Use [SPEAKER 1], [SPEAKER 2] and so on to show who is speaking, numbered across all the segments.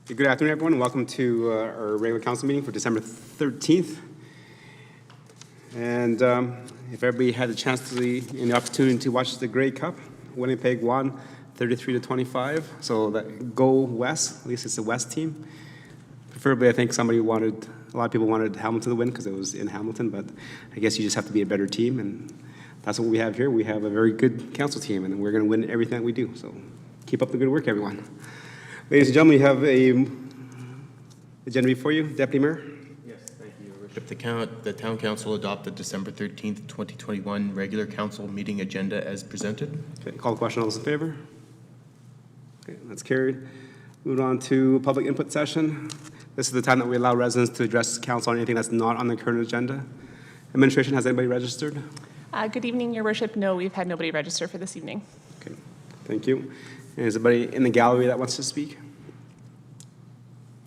[SPEAKER 1] Good afternoon, everyone. Welcome to our regular council meeting for December 13th. And if everybody had the chance and the opportunity to watch the Grey Cup, Winnipeg won 33-25. So that go West, at least it's the West team. Preferably, I think a lot of people wanted Hamilton to win because it was in Hamilton, but I guess you just have to be a better team, and that's what we have here. We have a very good council team, and we're going to win everything that we do. So keep up the good work, everyone. Ladies and gentlemen, we have an agenda before you. Deputy Mayor?
[SPEAKER 2] Yes, thank you, Your Worship. The Town Council adopted December 13th, 2021 regular council meeting agenda as presented.
[SPEAKER 1] Okay, call the question. All those in favor? Okay, that's carried. Moving on to public input session. This is the time that we allow residents to address council on anything that's not on the current agenda. Administration, has anybody registered?
[SPEAKER 3] Good evening, Your Worship. No, we've had nobody register for this evening.
[SPEAKER 1] Okay, thank you. And is anybody in the gallery that wants to speak?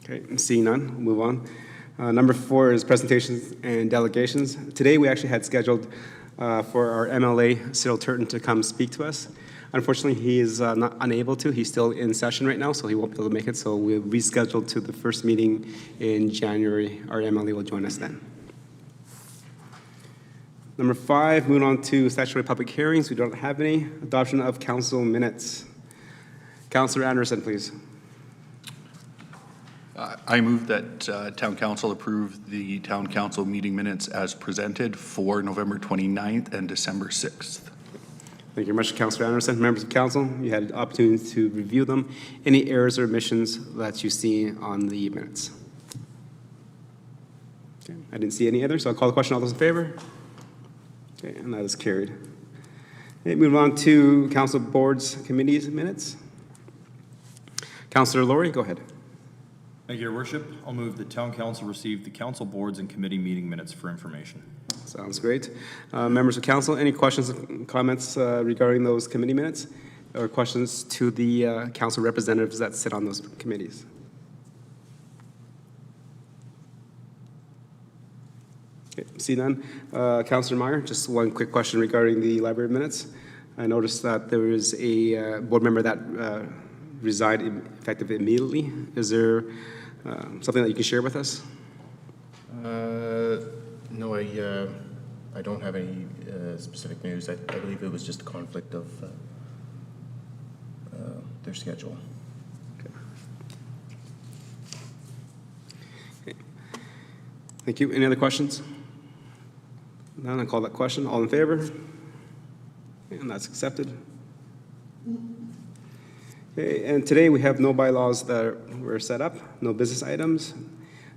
[SPEAKER 1] Okay, seeing none, we'll move on. Number 4 is presentations and delegations. Today we actually had scheduled for our MLA, Cyril Turton, to come speak to us. Unfortunately, he is not unable to. He's still in session right now, so he won't be able to make it. So we've rescheduled to the first meeting in January. Our MLA will join us then. Number 5, moving on to statutory public hearings. We don't have any. Adoption of council minutes. Councillor Anderson, please.
[SPEAKER 4] I move that Town Council approve the Town Council meeting minutes as presented for November 29th and December 6th.
[SPEAKER 1] Thank you very much, Councillor Anderson. Members of Council, you had an opportunity to review them. Any errors or omissions that you see on the minutes? Okay, I didn't see any others, so I'll call the question. All those in favor? Okay, and that is carried. Okay, move on to Council Boards Committees minutes. Councillor Laurie, go ahead.
[SPEAKER 5] Thank you, Your Worship. I'll move the Town Council receive the Council Boards and Committee meeting minutes for information.
[SPEAKER 1] Sounds great. Members of Council, any questions and comments regarding those committee minutes, or questions to the Council representatives that sit on those committees? Okay, see none. Councillor Meyer, just one quick question regarding the library minutes. I noticed that there is a board member that resigned effective immediately. Is there something that you can share with us?
[SPEAKER 2] No, I don't have any specific news. I believe it was just a conflict of their schedule.
[SPEAKER 1] Okay. Thank you. Any other questions? None. I call that question. All in favor? And that's accepted. Okay, and today we have no bylaws that were set up, no business items.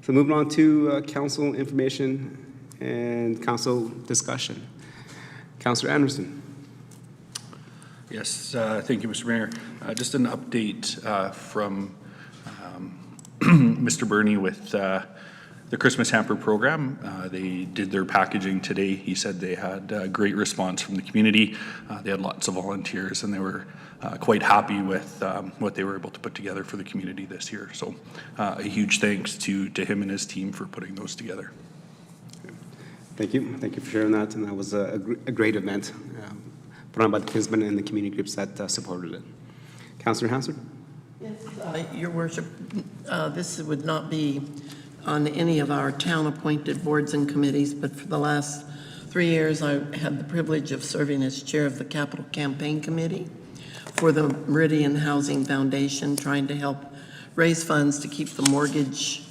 [SPEAKER 1] So moving on to council information and council discussion. Councillor Anderson.
[SPEAKER 4] Yes, thank you, Mr. Mayor. Just an update from Mr. Burney with the Christmas hamper program. They did their packaging today. He said they had a great response from the community. They had lots of volunteers, and they were quite happy with what they were able to put together for the community this year. So a huge thanks to him and his team for putting those together.
[SPEAKER 1] Thank you. Thank you for sharing that. And that was a great event put on by the Kinsmen and the community groups that supported it. Councillor Hansard?
[SPEAKER 6] Yes, Your Worship, this would not be on any of our town-appointed boards and committees, but for the last 3 years, I had the privilege of serving as chair of the Capital Campaign Committee for the Meridian Housing Foundation, trying to help raise funds to keep the mortgage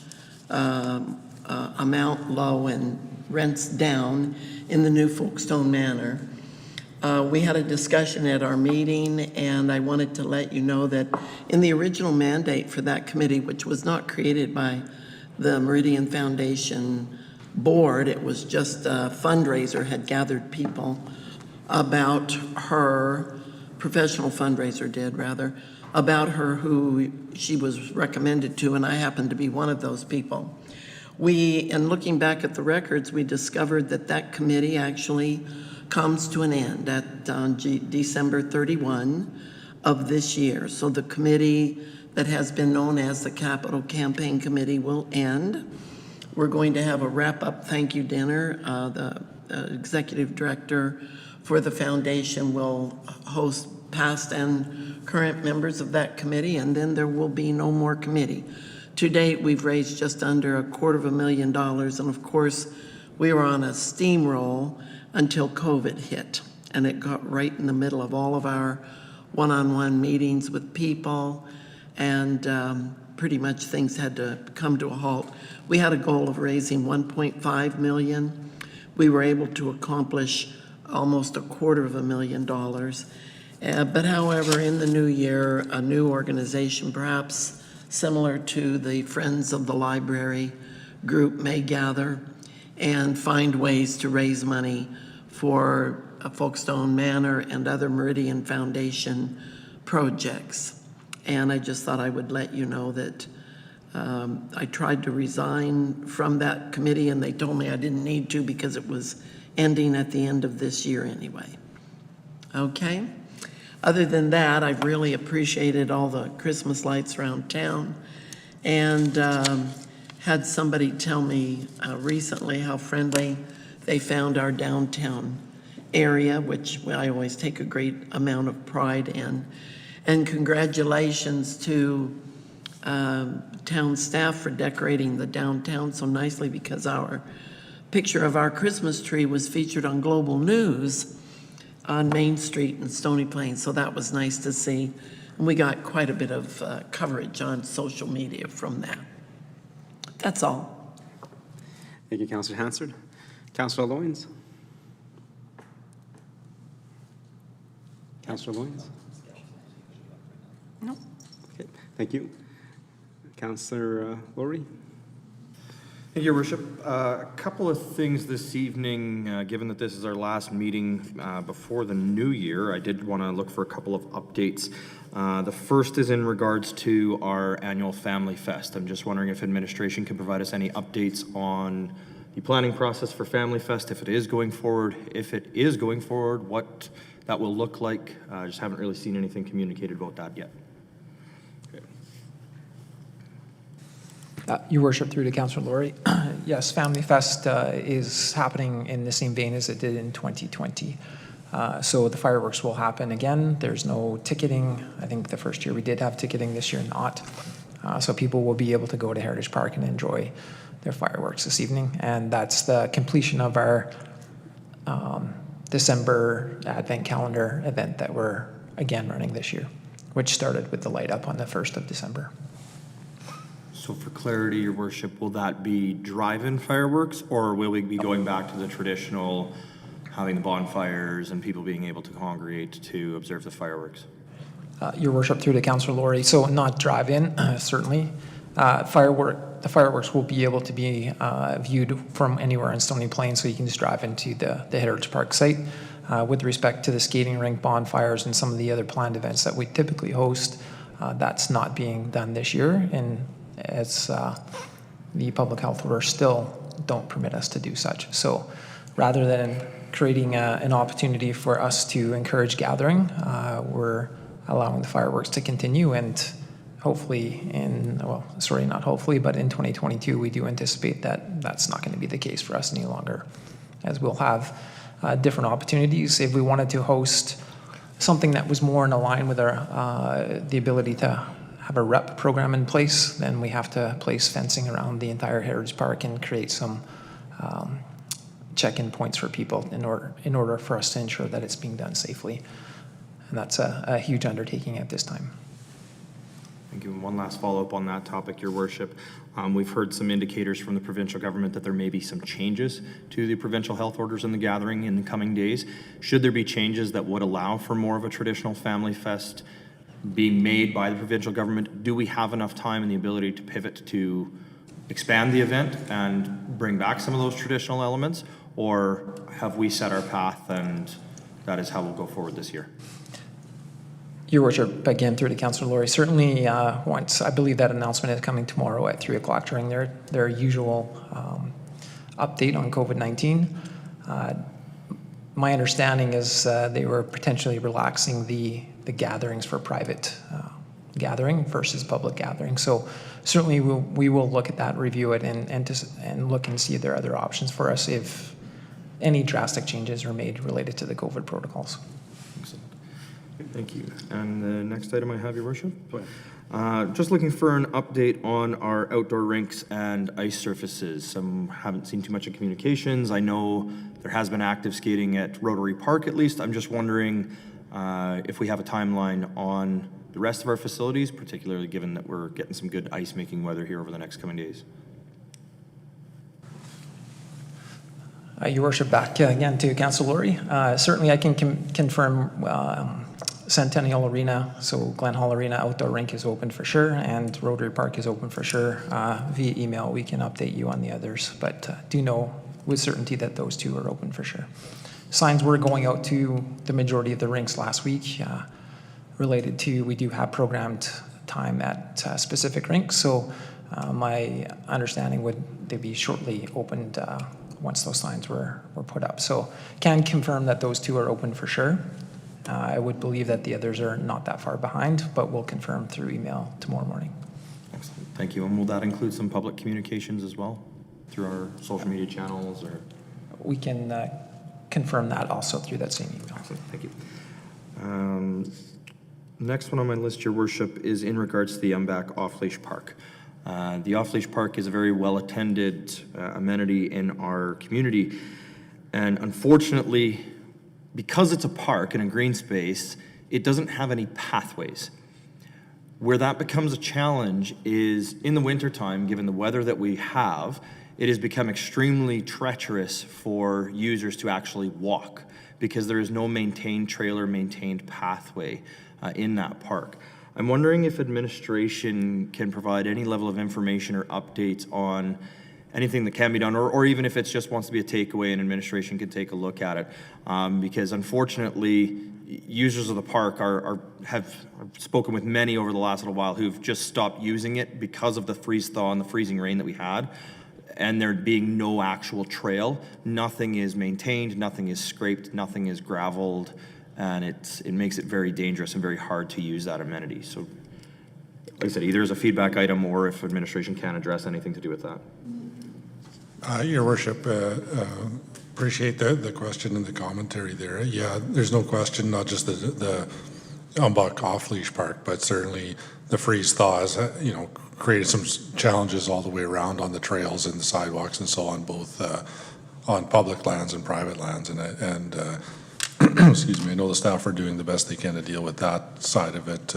[SPEAKER 6] amount low and rents down in the new Folkestone Manor. We had a discussion at our meeting, and I wanted to let you know that in the original mandate for that committee, which was not created by the Meridian Foundation board, it was just a fundraiser, had gathered people about her, professional fundraiser did rather, about her who she was recommended to, and I happened to be one of those people. In looking back at the records, we discovered that that committee actually comes to an end at December 31 of this year. So the committee that has been known as the Capital Campaign Committee will end. We're going to have a wrap-up thank you dinner. The executive director for the foundation will host past and current members of that committee, and then there will be no more committee. To date, we've raised just under $250,000, and of course, we were on a steamroll until COVID hit, and it got right in the middle of all of our one-on-one meetings with people, and pretty much things had to come to a halt. We had a goal of raising $1.5 million. We were able to accomplish almost $250,000. But however, in the new year, a new organization, perhaps similar to the Friends of the Library group, may gather and find ways to raise money for Folkestone Manor and other Meridian Foundation projects. And I just thought I would let you know that I tried to resign from that committee, and they told me I didn't need to because it was ending at the end of this year anyway. Okay? Other than that, I've really appreciated all the Christmas lights around town, and had somebody tell me recently how friendly they found our downtown area, which I always take a great amount of pride in. And congratulations to town staff for decorating the downtown so nicely, because our picture of our Christmas tree was featured on Global News on Main Street in Stony Plain, so that was nice to see. And we got quite a bit of coverage on social media from that. That's all.
[SPEAKER 1] Thank you, Councillor Hansard. Councillor Loynes. Councillor Loynes.
[SPEAKER 6] No.
[SPEAKER 1] Okay, thank you. Councillor Lowry.
[SPEAKER 5] Thank you, Your Worship. A couple of things this evening, given that this is our last meeting before the new year, I did want to look for a couple of updates. The first is in regards to our annual Family Fest. I'm just wondering if administration can provide us any updates on the planning process for Family Fest, if it is going forward, what that will look like. I just haven't really seen anything communicated about that yet.
[SPEAKER 7] Your Worship, through to Councillor Laurie. Yes, Family Fest is happening in the same vein as it did in 2020. So the fireworks will happen again. There's no ticketing. I think the first year we did have ticketing, this year not. So people will be able to go to Heritage Park and enjoy their fireworks this evening. And that's the completion of our December Advent Calendar event that we're again running this year, which started with the light up on the 1st of December.
[SPEAKER 5] So for clarity, Your Worship, will that be drive-in fireworks, or will we be going back to the traditional having the bonfires and people being able to congregate to observe the fireworks?
[SPEAKER 7] Your Worship, through to Councillor Laurie. So not drive-in, certainly. The fireworks will be able to be viewed from anywhere in Stony Plain, so you can just drive into the Heritage Park site. With respect to the skating rink, bonfires, and some of the other planned events that we typically host, that's not being done this year, and as the public health orders still don't permit us to do such. So rather than creating an opportunity for us to encourage gathering, we're allowing the fireworks to continue, and hopefully not hopefully, but in 2022, we do anticipate that that's not going to be the case for us any longer, as we'll have different opportunities. If we wanted to host something that was more in line with our the ability to have a rep program in place, then we have to place fencing around the entire Heritage Park and create some check-in points for people in order for us to ensure that it's being done safely. And that's a huge undertaking at this time.
[SPEAKER 5] Thank you. And one last follow-up on that topic, Your Worship. We've heard some indicators from the provincial government that there may be some changes to the provincial health orders in the gathering in the coming days. Should there be changes that would allow for more of a traditional Family Fest being made by the provincial government, do we have enough time and the ability to pivot to expand the event and bring back some of those traditional elements, or have we set our path and that is how we'll go forward this year?
[SPEAKER 7] Your Worship, again, through to Councillor Laurie, certainly once, I believe that announcement is coming tomorrow at 3 o'clock during their usual update on COVID-19. My understanding is they were potentially relaxing the gatherings for private gathering versus public gathering. So certainly we will look at that, review it, and look and see if there are other options for us if any drastic changes are made related to the COVID protocols.
[SPEAKER 5] Thank you. And the next item I have, Your Worship? Just looking for an update on our outdoor rinks and ice surfaces. Haven't seen too much in communications. I know there has been active skating at Roadway Park at least. I'm just wondering if we have a timeline on the rest of our facilities, particularly given that we're getting some good ice making weather here over the next coming days.
[SPEAKER 7] Your Worship, back again to Councillor Laurie. Certainly I can confirm Centennial Arena, so Glen Hall Arena outdoor rink is open for sure, and Rotary Park is open for sure. Via email, we can update you on the others, but do know with certainty that those two are open for sure. Signs were going out to the majority of the rinks last week related to, we do have programmed time at specific rinks, so my understanding would they be shortly opened once those signs were put up. So can confirm that those two are open for sure. I would believe that the others are not that far behind, but we'll confirm through email tomorrow morning.
[SPEAKER 5] Excellent. Thank you. And will that include some public communications as well through our social media channels? Or
[SPEAKER 7] We can confirm that also through that same email.
[SPEAKER 5] excellent. Thank you. Next one on my list, Your Worship, is in regards to the Umbach Off-Leash Park. The Off-Leash Park is a very well-attended amenity in our community, and unfortunately, because it's a park and a green space, it doesn't have any pathways. Where that becomes a challenge is in the wintertime, given the weather that we have, it has become extremely treacherous for users to actually walk because there is no maintained trail or maintained pathway in that park. I'm wondering if administration can provide any level of information or updates on anything that can be done, or even if it just wants to be a takeaway and administration could take a look at it. Because unfortunately, users of the park have spoken with many over the last little while who've just stopped using it because of the freeze thaw and the freezing rain that we had, and there being no actual trail. Nothing is maintained, nothing is scraped, nothing is graveled, and it makes it very dangerous and very hard to use that amenity. So, like I said, either as a feedback item or if administration can address anything to do with that.
[SPEAKER 8] Your Worship, appreciate the question and the commentary there. Yeah, there's no question, not just the Umbach off-leash park, but certainly the freeze thaw has, created some challenges all the way around on the trails and the sidewalks and so on, both on public lands and private lands. And excuse me, I know the staff are doing the best they can to deal with that side of it.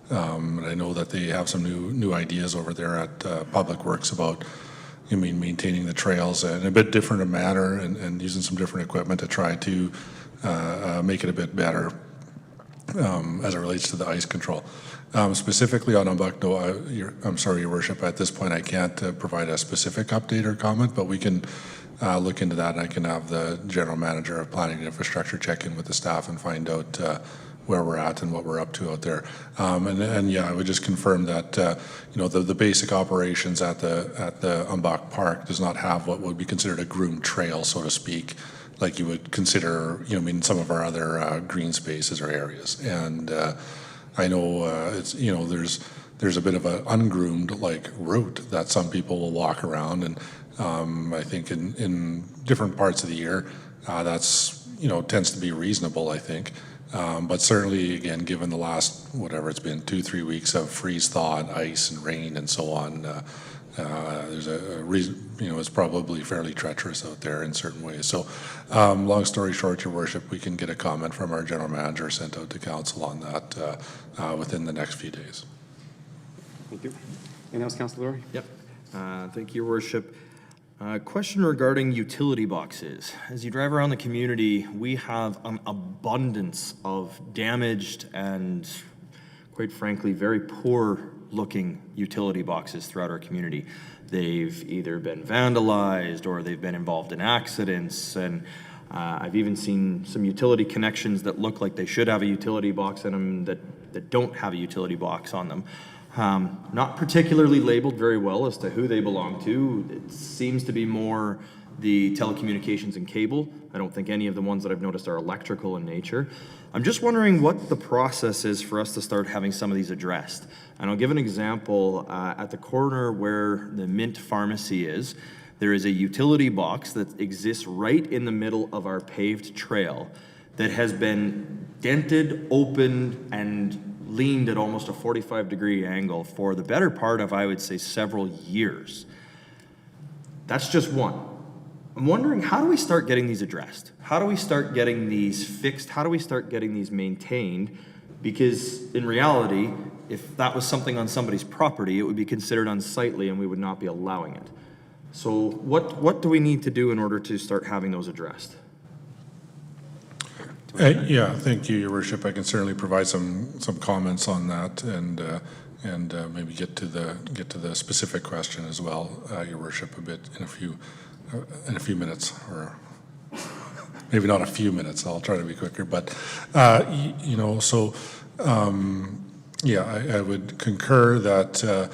[SPEAKER 8] And I know that they have some new ideas over there at Public Works about maintaining the trails in a bit different a manner and using some different equipment to try to make it a bit better as it relates to the ice control. Specifically on Umbach, no, I'm sorry, Your Worship, at this point I can't provide a specific update or comment, but we can look into that, and I can have the General Manager of Planning and Infrastructure check in with the staff and find out where we're at and what we're up to out there. And yeah, I would just confirm that the basic operations at the Umbach Park does not have what would be considered a groomed trail, so to speak, like you would consider some of our other green spaces or areas. And I know it's there's a bit of an ungroomed route that some people will walk around, and I think in different parts of the year that's tends to be reasonable, I think. But certainly, again, given the last, whatever it's been, 2-3 weeks of freeze thaw and ice and rain and so on, there's a reason, it's probably fairly treacherous out there in certain ways. So long story short, Your Worship, we can get a comment from our General Manager sent out to Council on that within the next few days.
[SPEAKER 1] Thank you. Anything else, Councillor Laurie?
[SPEAKER 5] Yep. Thank you, Your Worship. Question regarding utility boxes. As you drive around the community, we have an abundance of damaged and, quite frankly, very poor looking utility boxes throughout our community. They've either been vandalized or they've been involved in accidents, and I've even seen some utility connections that look like they should have a utility box in them that don't have a utility box on them. Not particularly labeled very well as to who they belong to. It seems to be more the telecommunications and cable. I don't think any of the ones that I've noticed are electrical in nature. I'm just wondering what the process is for us to start having some of these addressed. And I'll give an example. At the corner where the Mint Pharmacy is, there is a utility box that exists right in the middle of our paved trail that has been dented, opened, and leaned at almost a 45-degree angle for the better part of, I would say, several years. That's just one. I'm wondering, how do we start getting these addressed? How do we start getting these fixed? How do we start getting these maintained? Because in reality, if that was something on somebody's property, it would be considered unsightly and we would not be allowing it. So what do we need to do in order to start having those addressed?
[SPEAKER 8] Yeah, thank you, Your Worship. I can certainly provide some comments on that and maybe get to the specific question as well, Your Worship, a bit in a few minutes, or maybe not a few minutes. I'll try to be quicker, but yeah, I would concur that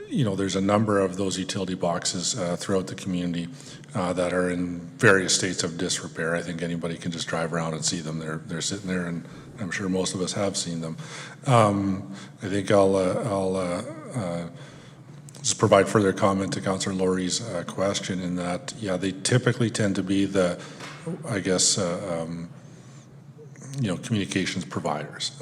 [SPEAKER 8] there's a number of those utility boxes throughout the community that are in various states of disrepair. I think anybody can just drive around and see them. They're sitting there, and I'm sure most of us have seen them. I think I'll just provide further comment to Councillor Laurie's question in that, yeah, they typically tend to be the, I guess, communications providers.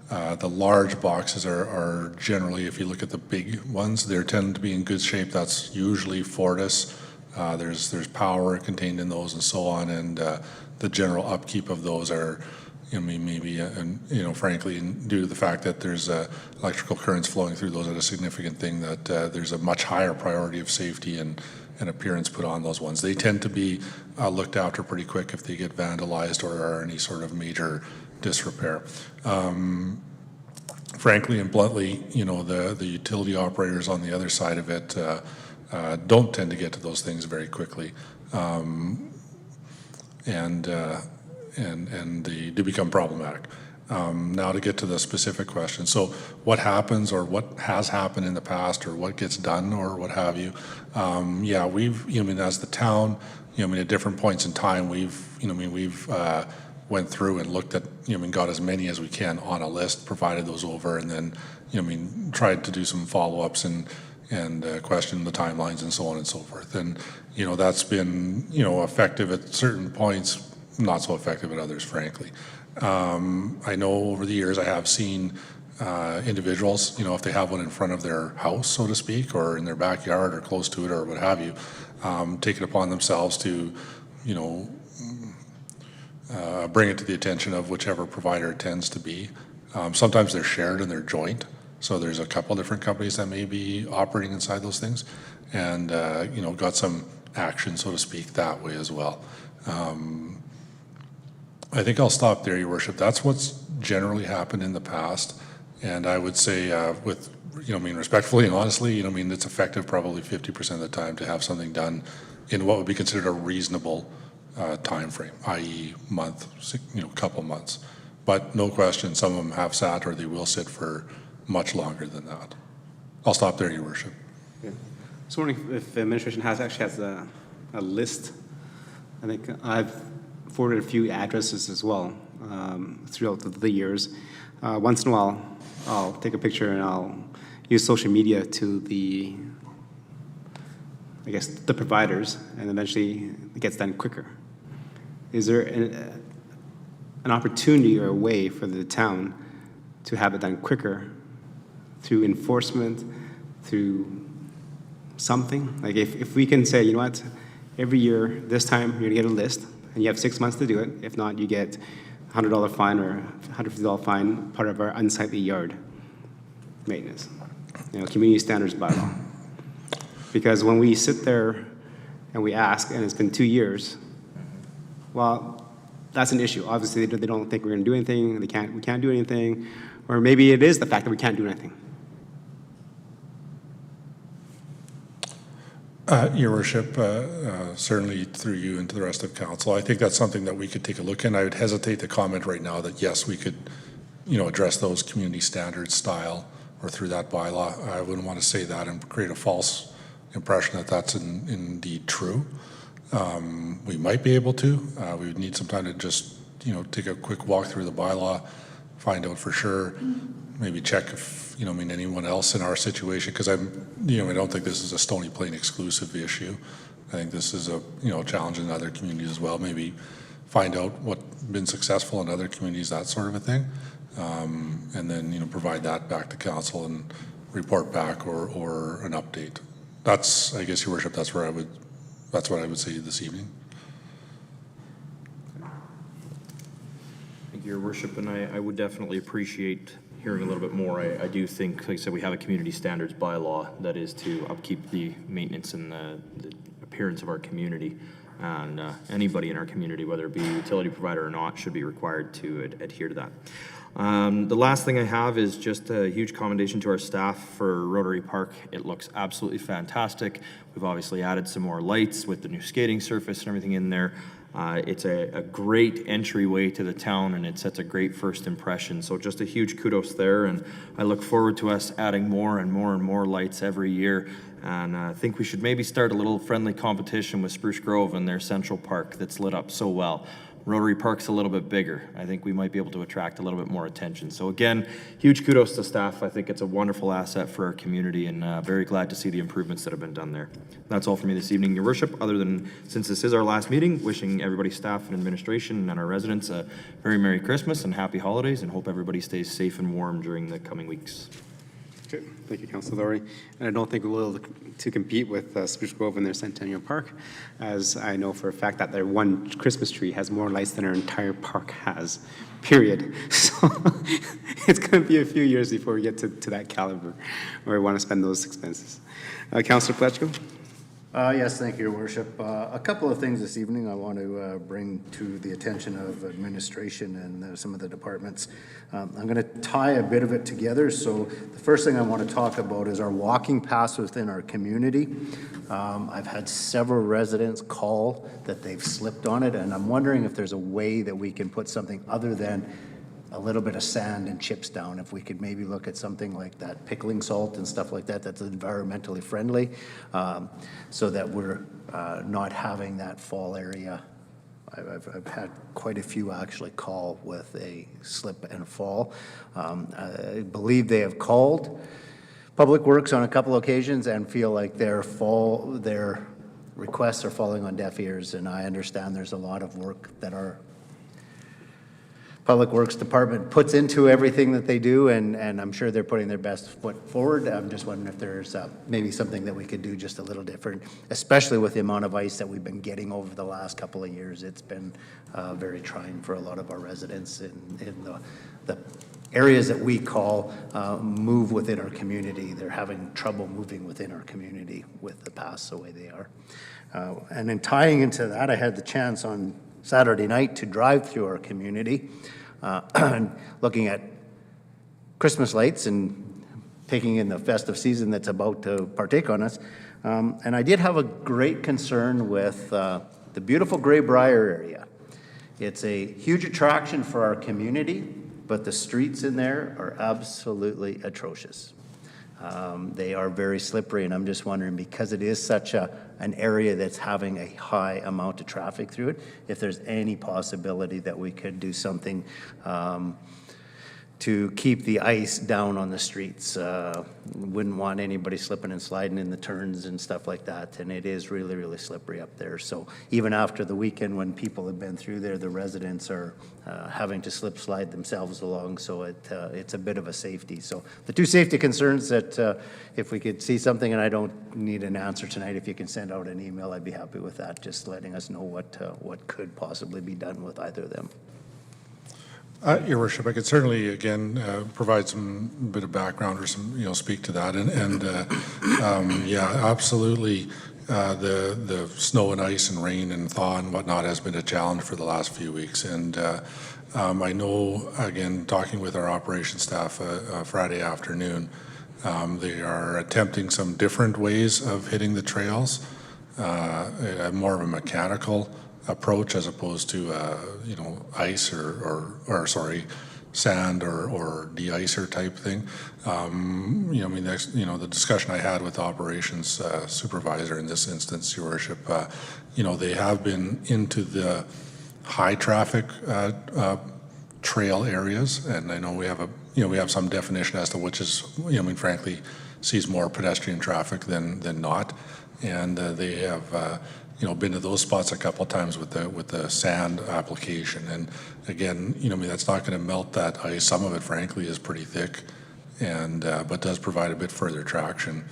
[SPEAKER 8] The large boxes are generally, if you look at the big ones, they tend to be in good shape. That's usually Fortis. There's power contained in those and so on, and the general upkeep of those are, frankly, due to the fact that there's electrical currents flowing through those, are a significant thing, that there's a much higher priority of safety and appearance put on those ones. They tend to be looked after pretty quick if they get vandalized or are any sort of major disrepair. Frankly and bluntly, the utility operators on the other side of it don't tend to get to those things very quickly, and they do become problematic. Now to get to the specific question. So what happens, or what has happened in the past, or what gets done, or what have you? Yeah, we've, as the town, at different points in time, we've went through and looked at, got as many as we can on a list, provided those over, and then, tried to do some follow-ups and question the timelines and so on and so forth. And, that's been, effective at certain points, not so effective at others, frankly. I know over the years I have seen individuals, if they have one in front of their house, so to speak, or in their backyard or close to it or what have you, take it upon themselves to, bring it to the attention of whichever provider it tends to be. Sometimes they're shared and they're joint. So there's a couple different companies that may be operating inside those things, and, got some action, so to speak, that way as well. I think I'll stop there, Your Worship. That's what's generally happened in the past. And I would say respectfully and honestly, it's effective probably 50% of the time to have something done in what would be considered a reasonable time frame, i.e. month, couple months. But no question, some of them have sat, or they will sit for much longer than that. I'll stop there, Your Worship.
[SPEAKER 1] Yeah. So wondering if the administration has a list. I think I've forwarded a few addresses as well throughout the years. Once in a while, I'll take a picture and I'll use social media to the providers, and eventually it gets done quicker. Is there an opportunity or a way for the town to have it done quicker through enforcement, through something? Like if we can say, every year, this time, you're gonna get a list, and you have 6 months to do it. If not, you get a $100 fine or $150 fine, part of our unsightly yard maintenance, community standards bylaw. Because when we sit there and we ask, and it's been 2 years, well, that's an issue. Obviously, they don't think we're going to do anything. We can't do anything, or maybe it is the fact that we can't do anything.
[SPEAKER 8] Your Worship, certainly through you and to the rest of council, I think that's something that we could take a look at. I would hesitate to comment right now that yes, we could, address those community standards style or through that bylaw. I wouldn't want to say that and create a false impression that that's indeed true. We might be able to. We would need some time to just, take a quick walk through the bylaw, find out for sure, maybe check if, anyone else in our situation, because I don't think this is a Stony Plain exclusive issue. I think this is a, challenge in other communities as well. Maybe find out what's been successful in other communities, that sort of a thing. And then, provide that back to council and report back or an update. That's, I guess, Your Worship, that's what I would say this evening.
[SPEAKER 5] Thank you, Your Worship, and I would definitely appreciate hearing a little bit more. I do think, like I said, we have a community standards bylaw that is to upkeep the maintenance and the appearance of our community. And anybody in our community, whether it be a utility provider or not, should be required to adhere to that. The last thing I have is just a huge commendation to our staff for Roadway Park. It looks absolutely fantastic. We've obviously added some more lights with the new skating surface and everything in there. It's a great entryway to the town, and it sets a great first impression. So just a huge kudos there, and I look forward to us adding more and more and more lights every year. And I think we should maybe start a little friendly competition with Spruce Grove and their Central Park that's lit up so well. Rotary Park's a little bit bigger. I think we might be able to attract a little bit more attention. So again, huge kudos to staff. I think it's a wonderful asset for our community, and very glad to see the improvements that have been done there. That's all for me this evening, Your Worship, other than, since this is our last meeting, wishing everybody, staff and administration and our residents a very Merry Christmas and Happy Holidays, and hope everybody stays safe and warm during the coming weeks.
[SPEAKER 1] Okay. Thank you, Councilor Laurie. And I don't think we'll to compete with Spruce Grove and their Centennial Park, as I know for a fact that their one Christmas tree has more lights than our entire park has, period. So it's going to be a few years before we get to that caliber where we want to spend those expenses. Councilor Pletchko?
[SPEAKER 9] Yes, thank you, Your Worship. A couple of things this evening I want to bring to the attention of administration and some of the departments. I'm going to tie a bit of it together. So the first thing I want to talk about is our walking paths within our community. I've had several residents call that they've slipped on it, and I'm wondering if there's a way that we can put something other than a little bit of sand and chips down. If we could maybe look at something like that, pickling salt and stuff like that, that's environmentally friendly, so that we're not having that fall area. I've had quite a few actually call with a slip and fall. I believe they have called Public Works on a couple occasions and feel like their requests are falling on deaf ears, and I understand there's a lot of work that our Public Works Department puts into everything that they do, and I'm sure they're putting their best foot forward. I'm just wondering if there's maybe something that we could do just a little different, especially with the amount of ice that we've been getting over the last couple of years. It's been very trying for a lot of our residents in the areas that we call move within our community. They're having trouble moving within our community with the paths the way they are. And in tying into that, I had the chance on Saturday night to drive through our community, looking at Christmas lights and taking in the festive season that's about to partake on us. And I did have a great concern with the beautiful Greybrier area. It's a huge attraction for our community, but the streets in there are absolutely atrocious. They are very slippery, and I'm just wondering, because it is such an area that's having a high amount of traffic through it, if there's any possibility that we could do something to keep the ice down on the streets. Wouldn't want anybody slipping and sliding in the turns and stuff like that, and it is really, really slippery up there. So even after the weekend when people have been through there, the residents are having to slide themselves along, so it's a bit of a safety. So the two safety concerns that if we could see something, and I don't need an answer tonight, if you can send out an email, I'd be happy with that, just letting us know what could possibly be done with either of them.
[SPEAKER 8] Your Worship, I could certainly, again, provide some bit of background or some, speak to that. And yeah, absolutely, the snow and ice and rain and thaw and whatnot has been a challenge for the last few weeks. And I know, again, talking with our operations staff Friday afternoon, they are attempting some different ways of hitting the trails, more of a mechanical approach as opposed to ice or sorry, sand or de-icer type thing. The discussion I had with the operations supervisor in this instance, Your Worship, they have been into the high traffic trail areas, and I know we have some definition as to which is, frankly, sees more pedestrian traffic than not. And they have been to those spots a couple times with the sand application. And again, I mean, that's not going to melt that ice. Some of it, frankly, is pretty thick, and but does provide a bit further traction.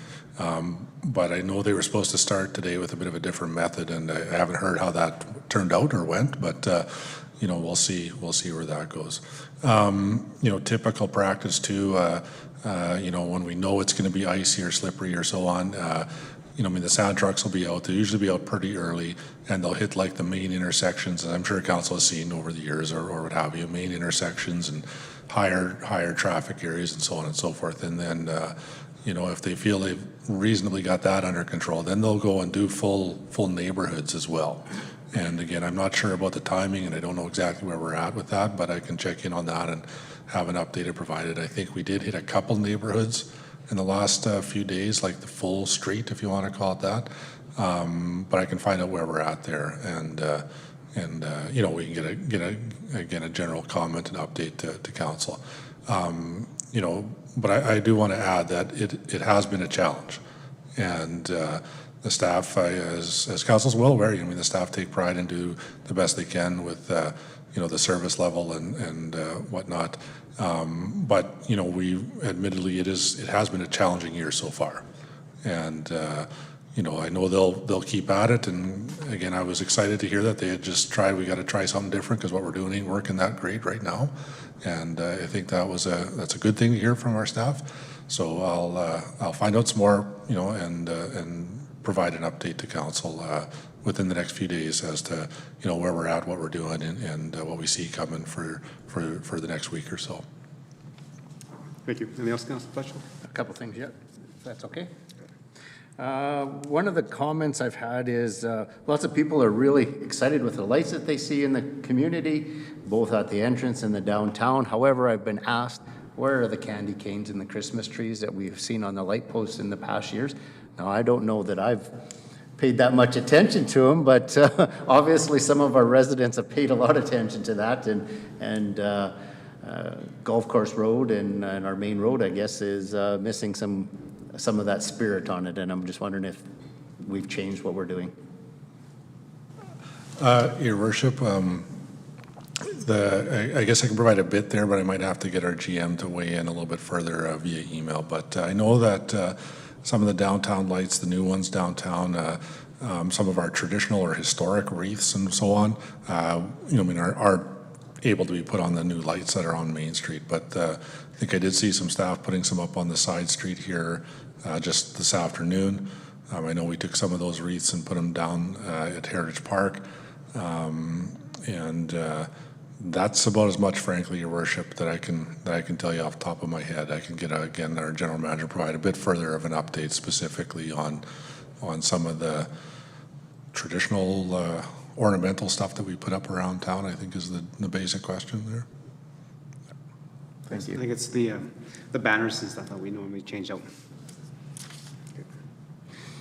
[SPEAKER 8] But I know they were supposed to start today with a bit of a different method, and I haven't heard how that turned out or went. But we'll see where that goes. Typical practice too. When we know it's going to be icy or slippery or so on. I mean, the sand trucks will be out. They'll usually be out pretty early, and they'll hit like the main intersections, as I'm sure council has seen over the years, or what have you, main intersections and higher traffic areas and so on and so forth. And then, if they feel they've reasonably got that under control, then they'll go and do full neighborhoods as well. And again, I'm not sure about the timing, and I don't know exactly where we're at with that, but I can check in on that and have an update provided. I think we did hit a couple neighborhoods in the last few days, like the full street, if you want to call it that. But I can find out where we're at there, and we can get a general comment and update to council. But I do want to add that it has been a challenge, and the staff, as council's well aware, I mean, the staff take pride and do the best they can with the service level and whatnot. But we admittedly it has been a challenging year so far, and I know they'll keep at it. And again, I was excited to hear that they had just tried. We got to try something different because what we're doing ain't working that great right now, and I think that's a good thing to hear from our staff. So I'll find out some more, and provide an update to council within the next few days as to where we're at, what we're doing, and what we see coming for the next week or so.
[SPEAKER 1] Thank you. Anything else, Councilor Fletcher?
[SPEAKER 9] A couple things yet, if that's okay. One of the comments I've had is lots of people are really excited with the lights that they see in the community, both at the entrance and the downtown. However, I've been asked, where are the candy canes and the Christmas trees that we've seen on the light posts in the past years? Now, I don't know that I've paid that much attention to them, but obviously some of our residents have paid a lot of attention to that, and Golf Course Road and our main road, I guess, is missing some of that spirit on it, and I'm just wondering if we've changed what we're doing.
[SPEAKER 8] Your Worship, I guess I can provide a bit there, but I might have to get our GM to weigh in a little bit further via email. But I know that some of the downtown lights, the new ones downtown, some of our traditional or historic wreaths and so on, are able to be put on the new lights that are on Main Street. But I think I did see some staff putting some up on the side street here just this afternoon. I know we took some of those wreaths and put them down at Heritage Park. That's about as much, frankly, Your Worship, that I can tell you off the top of my head. I can get again our general manager provide a bit further of an update specifically on some of the traditional ornamental stuff that we put up around town. I think is the basic question there.
[SPEAKER 9] Thank you.
[SPEAKER 1] I think it's the banners and stuff that we normally change out. Okay.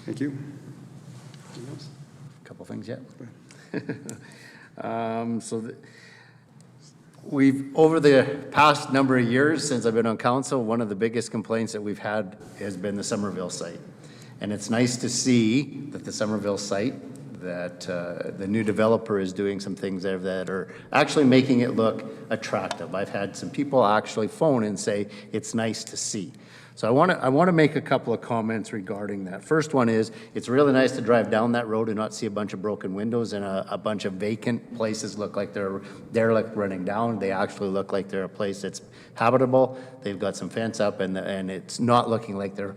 [SPEAKER 1] Thank you. Anything else?
[SPEAKER 9] A couple things yet. We've, over the past number of years since I've been on council, one of the biggest complaints that we've had has been the Somerville site. And it's nice to see that the Somerville site, that the new developer is doing some things there that are actually making it look attractive. I've had some people actually phone and say, it's nice to see. So I want to make a couple of comments regarding that. First one is, it's really nice to drive down that road and not see a bunch of broken windows and a bunch of vacant places look like they're derelict running down. They actually look like they're a place that's habitable. They've got some fence up and it's not looking like they're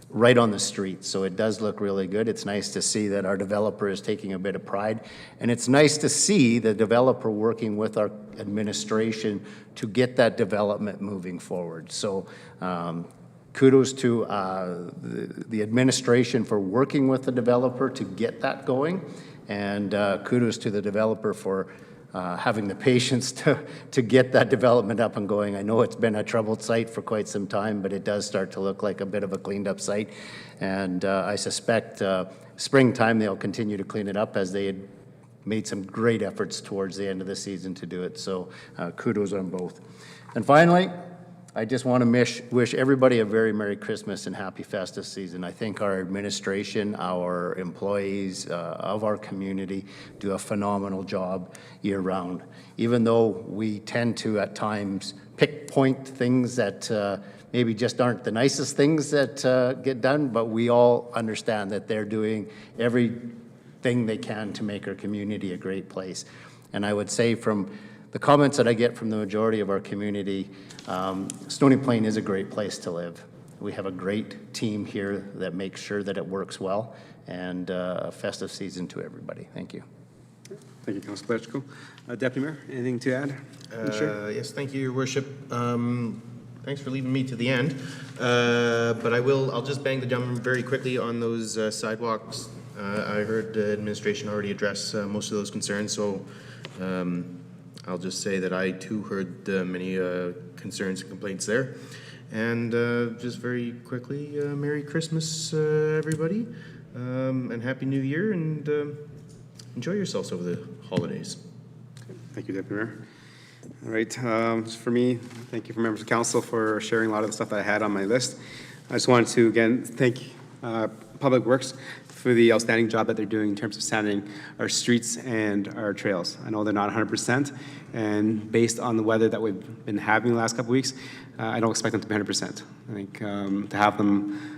[SPEAKER 9] right on the street. So it does look really good. It's nice to see that our developer is taking a bit of pride. And it's nice to see the developer working with our administration to get that development moving forward. So kudos to the administration for working with the developer to get that going, and kudos to the developer for having the patience to get that development up and going. I know it's been a troubled site for quite some time, but it does start to look like a bit of a cleaned up site, and I suspect springtime they'll continue to clean it up, as they had made some great efforts towards the end of the season to do it. So kudos on both. And finally, I just want to wish everybody a very Merry Christmas and Happy Festive Season. I think our administration, our employees of our community do a phenomenal job year-round. Even though we tend to, at times, point things that maybe just aren't the nicest things that get done, but we all understand that they're doing everything they can to make our community a great place. And I would say from the comments that I get from the majority of our community, Stony Plain is a great place to live. We have a great team here that makes sure that it works well, and a festive season to everybody. Thank you.
[SPEAKER 1] Thank you, Councilor Pletchko. Deputy Mayor, anything to add?
[SPEAKER 2] Yes, thank you, Your Worship. Thanks for leaving me to the end. But I'll just bang the drum very quickly on those sidewalks. I heard the administration already address most of those concerns, so I'll just say that I too heard many concerns and complaints there. And just very quickly, Merry Christmas, everybody, and Happy New Year, and enjoy yourselves over the holidays.
[SPEAKER 1] Thank you, Deputy Mayor. All right, just for me, thank you for members of council for sharing a lot of the stuff that I had on my list. I just wanted to, again, thank Public Works for the outstanding job that they're doing in terms of sanding our streets and our trails. I know they're not 100%, and based on the weather that we've been having the last couple weeks, I don't expect them to be 100%. I think to have them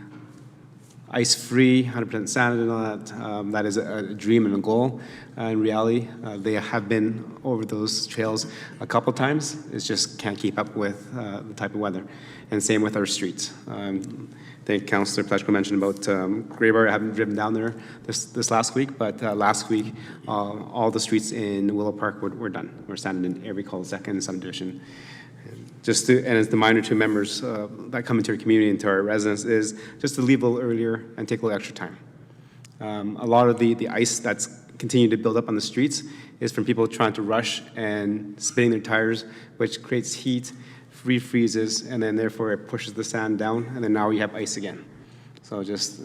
[SPEAKER 1] ice-free, 100% sanded and all that, that is a dream and a goal. In reality, they have been over those trails a couple times. It just can't keep up with the type of weather. And same with our streets. I think Councillor Pletchko mentioned about Grey Bar. I haven't driven down there this last week, but last week, all the streets in Willow Park were done. We're sanded in every cul-de-sac in subdivision. And as the minor to members that come into our community, into our residents, is just to leave a little earlier and take a little extra time. A lot of the ice that's continued to build up on the streets is from people trying to rush and spinning their tires, which creates heat, freezes, and then therefore it pushes the sand down, and then now you have ice again. So just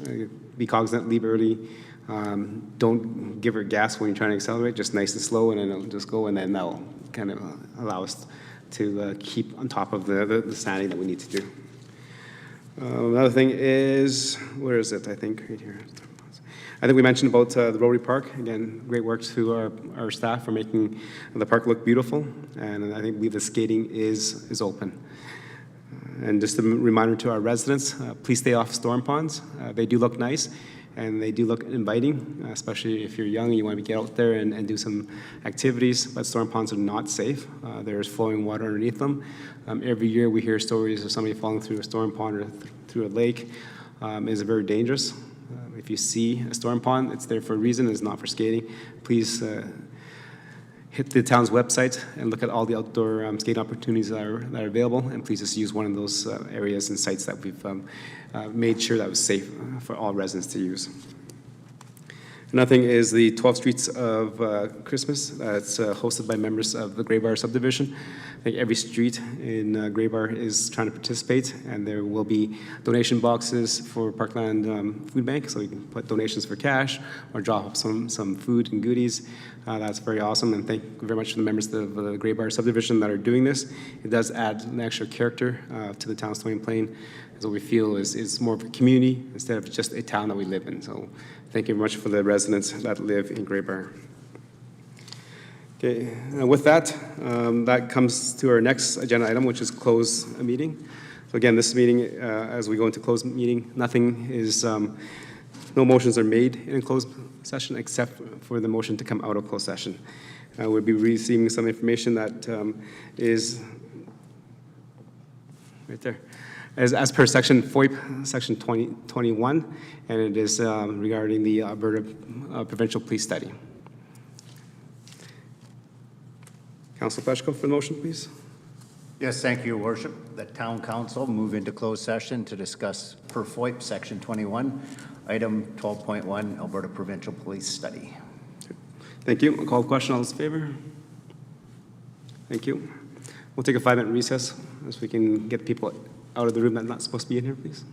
[SPEAKER 1] be cognizant, leave early. Don't give her gas when you're trying to accelerate, just nice and slow, and then it'll just go, and then that'll kind of allow us to keep on top of the sanding that we need to do. Another thing is, where is it? I think right here. I think we mentioned about the Roadway Park. Again, great work to our staff for making the park look beautiful, and I think believe the skating is open. And just a reminder to our residents, please stay off storm ponds. They do look nice, and they do look inviting, especially if you're young and you want to get out there and do some activities, but storm ponds are not safe. There's flowing water underneath them. Every year we hear stories of somebody falling through a storm pond or through a lake. It's very dangerous. If you see a storm pond, it's there for a reason, it's not for skating. Please hit the town's website and look at all the outdoor skating opportunities that are available, and please just use one of those areas and sites that we've made sure that was safe for all residents to use. Another thing is the 12 Streets of Christmas that's hosted by members of the Grey Bar subdivision. I think every street in Grey Bar is trying to participate, and there will be donation boxes for Parkland Food Bank, so you can put donations for cash or drop off some food and goodies. That's very awesome, and thank you very much to the members of the Grey Bar subdivision that are doing this. It does add an extra character to the town of Stony Plain, as what we feel is more of a community instead of just a town that we live in. So thank you very much for the residents that live in Grey Bar. Okay, with that, that comes to our next agenda item, which is close a meeting. So again, this meeting, as we go into closed meeting, nothing is, no motions are made in a closed session except for the motion to come out of closed session. We'll be receiving some information that is right there. As per section FOIP, section 2021, and it is regarding the Alberta Provincial Police Study. Councilor Pletchko for the motion, please.
[SPEAKER 9] Yes, thank you, Your Worship. The Town Council move into closed session to discuss per FOIP section 21, item 12.1, Alberta Provincial Police Study.
[SPEAKER 1] Thank you. I'll call the question. All those in favor? Thank you. We'll take a 5-minute recess so we can get people out of the room that's not supposed to be in here, please.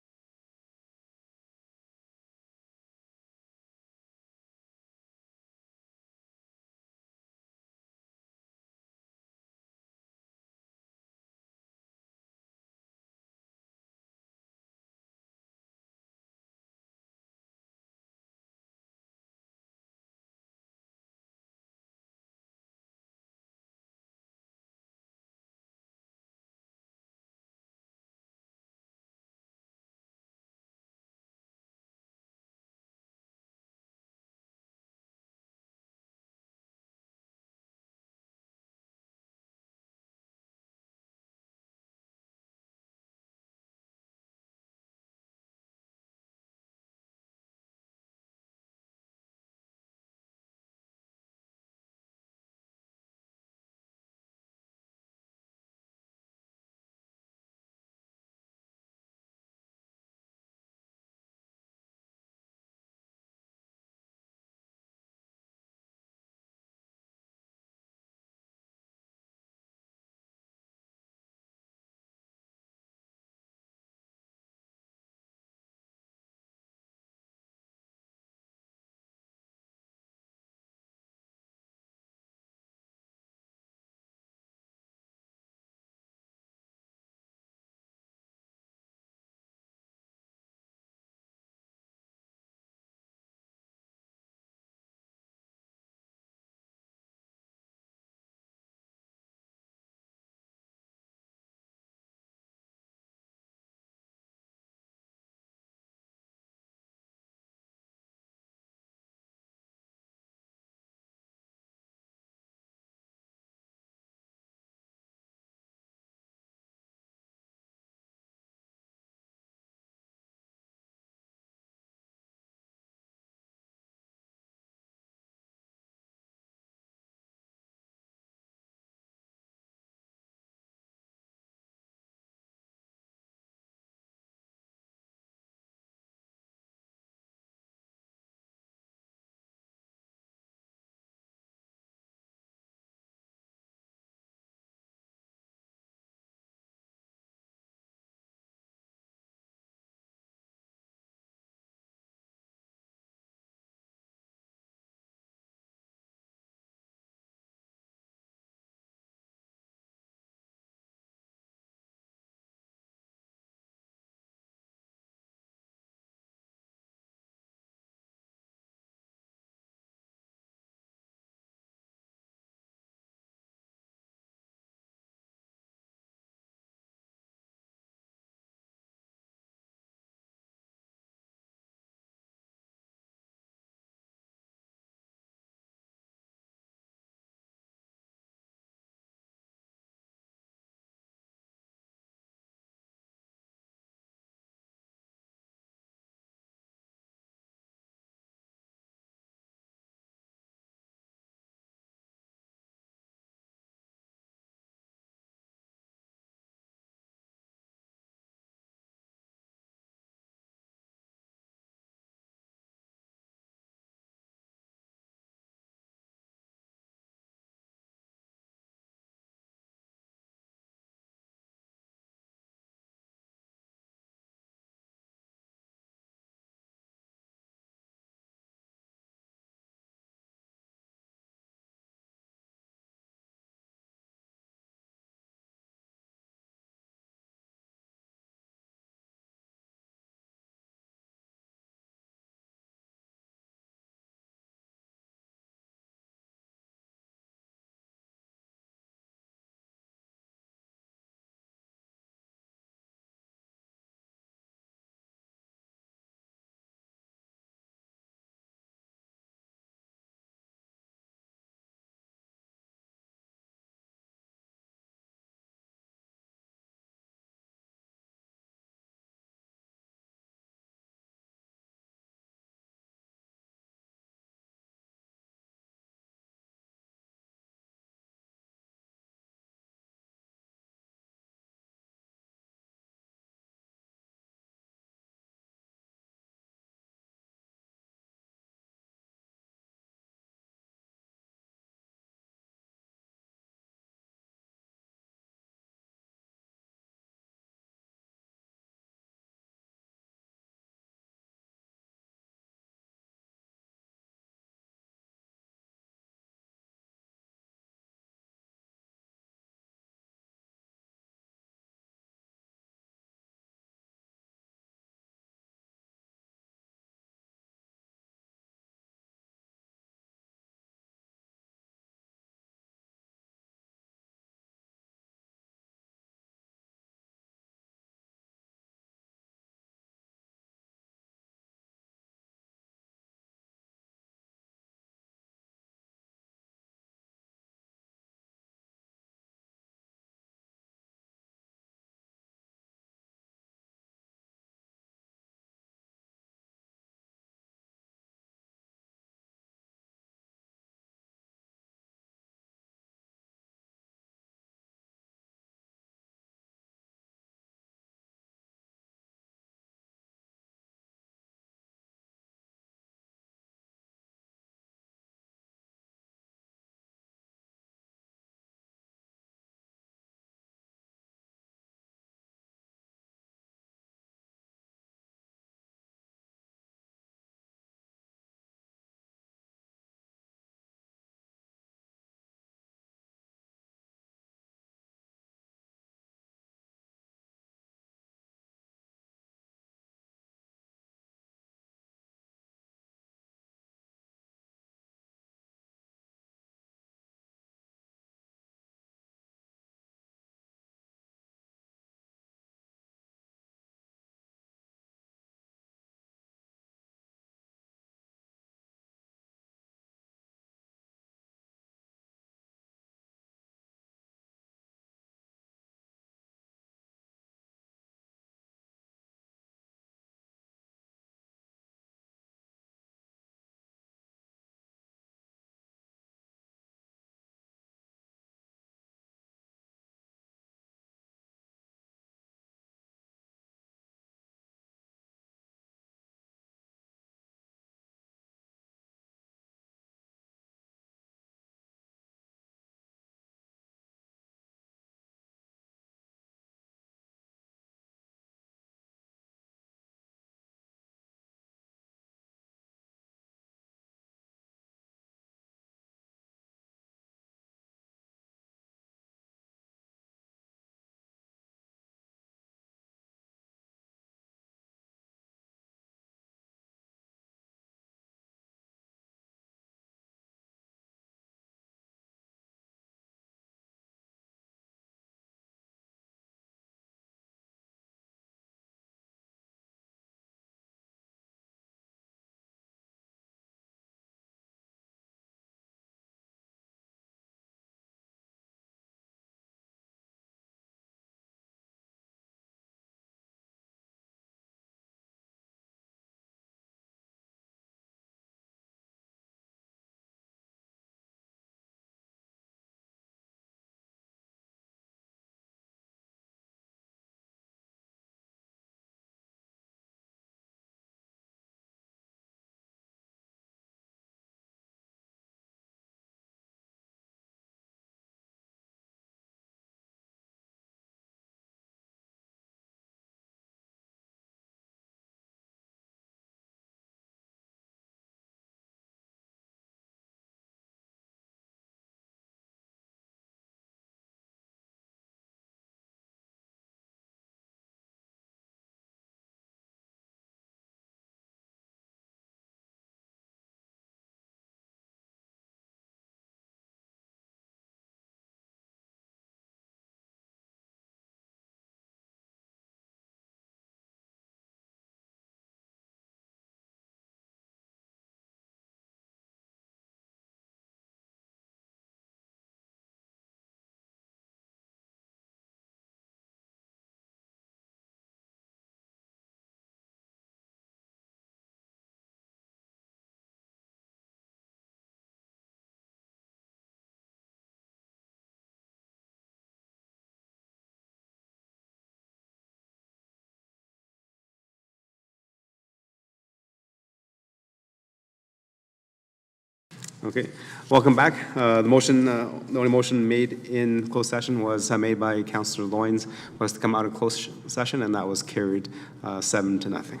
[SPEAKER 1] Okay, welcome back. The motion, the only motion made in closed session was made by Councillor Loynes, was to come out of closed session, and that was carried 7-0.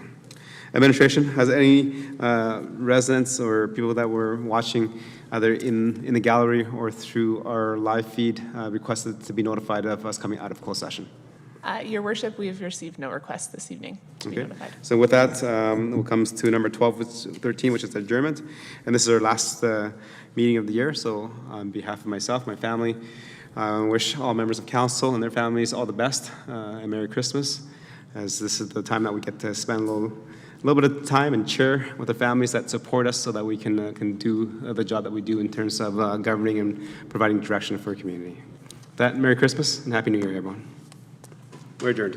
[SPEAKER 1] Administration, has any residents or people that were watching either in the gallery or through our live feed requested to be notified of us coming out of closed session?
[SPEAKER 3] Your worship, we have received no requests this evening to be
[SPEAKER 1] Okay,
[SPEAKER 3] notified.
[SPEAKER 1] so with that, it comes to number 13, which is adjournment. And this is our last meeting of the year, so on behalf of myself, my family, wish all members of council and their families all the best and Merry Christmas, as this is the time that we get to spend a little bit of time and cheer with the families that support us so that we can do the job that we do in terms of governing and providing direction for our community. With that, Merry Christmas and Happy New Year, everyone. We're adjourned.